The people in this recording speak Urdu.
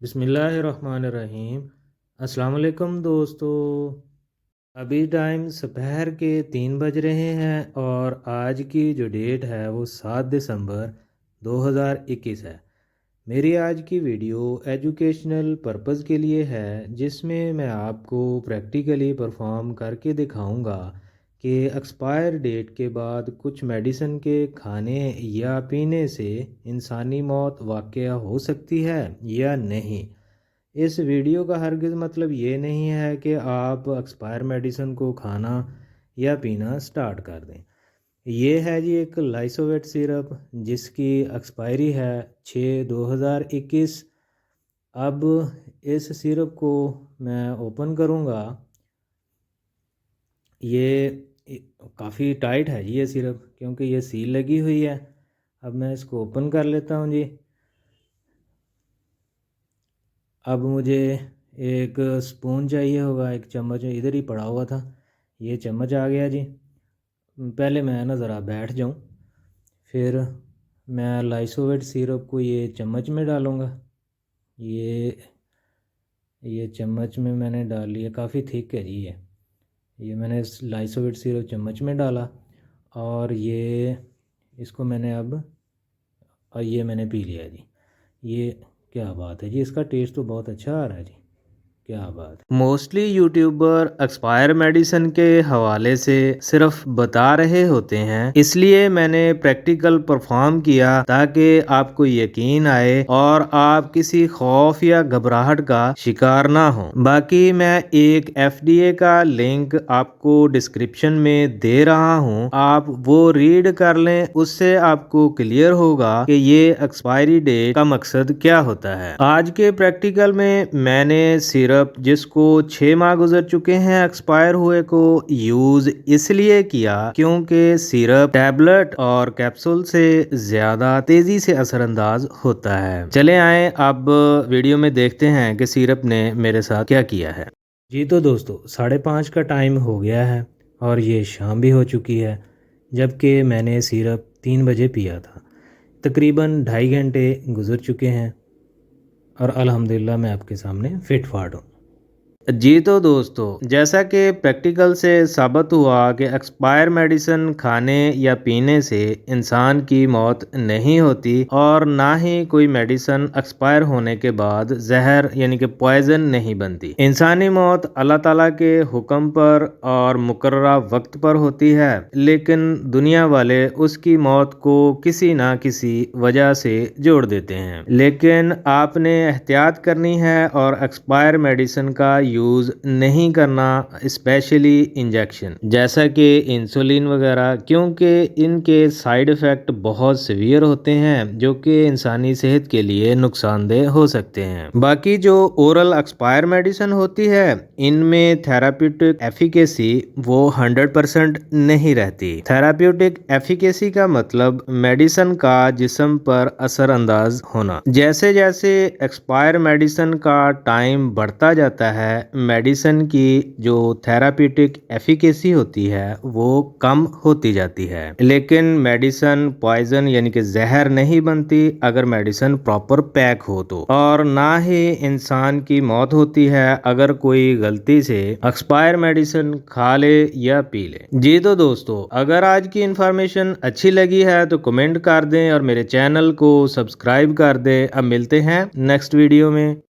بسم اللہ الرحمن الرحیم۔ السلام علیکم دوستو۔ ابھی ٹائم دوپہر کے 3 بج رہے ہیں اور آج کی جو ڈیٹ ہے وہ 7 دسمبر 2021 ہے۔ میری آج کی ویڈیو ایجوکیشنل پرپز کے لیے ہے، جس میں آپ کو پریکٹیکلی پرفارم کر کے دکھاؤں گا کہ ایکسپائر ڈیٹ کے بعد کچھ میڈیسن کے کھانے یا پینے سے انسانی موت واقع ہو سکتی ہے یا نہیں۔ اس ویڈیو کا ہرگز مطلب یہ نہیں ہے کہ آپ ایکسپائر میڈیسن کو کھانا یا پینا سٹارٹ کر دیں۔ یہ ہے جی ایک لائسوویٹ سیرپ جس کی ایکسپائری ہے 6/2021۔ اب اس سیرپ کو میں اوپن کروں گا۔ یہ کافی ٹائٹ ہے جی یہ سیرپ، کیونکہ یہ سیل لگی ہوئی ہے۔ اب میں اس کو اوپن کر لیتا ہوں جی۔ اب مجھے ایک سپون چاہیے ہوگا، ایک چمچ ادھر ہی پڑا ہوا تھا، یہ چمچ آ گیا جی۔ پہلے میں ذرا بیٹھ جاؤں، پھر میں لائسوویٹ سیرپ کو یہ چمچ میں ڈالوں گا۔ یہ چمچ میں نے ڈال لیا، کافی تھک ہے جی یہ میں نے لائسوویٹ سیرپ چمچ میں ڈالا اور اس کو میں نے یہ میں نے پی لیا جی۔ یہ کیا بات ہے جی، اس کا ٹیسٹ تو بہت اچھا آ رہا ہے جی، کیا بات ہے۔ موسٹلی یوٹیوبر ایکسپائر میڈیسن کے حوالے سے صرف بتا رہے ہوتے ہیں، اس لیے میں نے پریکٹیکل پرفارم کیا تاکہ آپ کو یقین آئے اور آپ کسی خوف یا گھبراہٹ کا شکار نہ ہوں۔ باقی میں ایک FDA کا لنک آپ کو ڈسکرپشن میں دے رہا ہوں، آپ وہ ریڈ کر لیں، اس سے آپ کو کلیئر ہوگا کہ یہ ایکسپائری ڈیٹ کا مقصد کیا ہوتا ہے۔ آج کے پریکٹیکل میں نے سیرپ جس کو 6 ماہ گزر چکے ہیں ایکسپائر ہوئے کو یوز اس لیے کیا کیونکہ سیرپ ٹیبلٹ اور کیپسول سے زیادہ تیزی سے اثر انداز ہوتا ہے۔ چلے آئیں اب ویڈیو میں دیکھتے ہیں کہ سیرپ نے میرے ساتھ کیا کیا ہے۔ جی تو دوستو 5:30 کا ٹائم ہو گیا ہے اور یہ شام بھی ہو چکی ہے، جبکہ میں نے سیرپ 3 بجے پیا تھا۔ تقریباً 2.5 گھنٹے گزر چکے ہیں اور الحمدللہ میں آپ کے سامنے فٹ فاٹ ہوں۔ جی تو دوستو، جیسا کہ پریکٹیکل سے ثابت ہوا کہ ایکسپائر میڈیسن کھانے یا پینے سے انسان کی موت نہیں ہوتی اور نہ ہی کوئی میڈیسن ایکسپائر ہونے کے بعد زہر یعنی کہ پوائزن نہیں بنتی۔ انسانی موت اللہ تعالیٰ کے حکم پر اور مقررہ وقت پر ہوتی ہے، لیکن دنیا والے اس کی موت کو کسی نہ کسی وجہ سے جوڑ دیتے ہیں۔ لیکن آپ نے احتیاط کرنی ہے اور ایکسپائر میڈیسن کا یوز نہیں کرنا، اسپیشلی انجیکشن جیسا کہ انسولین وغیرہ، کیونکہ ان کے سائیڈ ایفیکٹ بہت سیویئر ہوتے ہیں جو کہ انسانی صحت کے لیے نقصان دہ ہو سکتے ہیں۔ باقی جو اورل ایکسپائر میڈیسن ہوتی ہے، ان میں تھیراپیوٹک ایفیکیسی وہ 100% نہیں رہتی۔ تھیراپیوٹک ایفیکیسی کا مطلب میڈیسن کا جسم پر اثر انداز ہونا۔ جیسے جیسے ایکسپائر میڈیسن کا ٹائم بڑھتا جاتا ہے، میڈیسن کی جو تھیراپیوٹک ایفیکیسی ہوتی ہے وہ کم ہوتی جاتی ہے۔ لیکن میڈیسن پوائزن یعنی کہ زہر نہیں بنتی اگر میڈیسن پراپر پیک ہو تو، اور نہ ہی انسان کی موت ہوتی ہے اگر کوئی غلطی سے ایکسپائر میڈیسن کھا لے یا پی لے۔ جی تو دوستو، اگر آج کی انفارمیشن اچھی لگی ہے تو کمنٹ کر دیں اور میرے چینل کو سبسکرائب کر دیں۔ اب ملتے ہیں نیکسٹ ویڈیو میں۔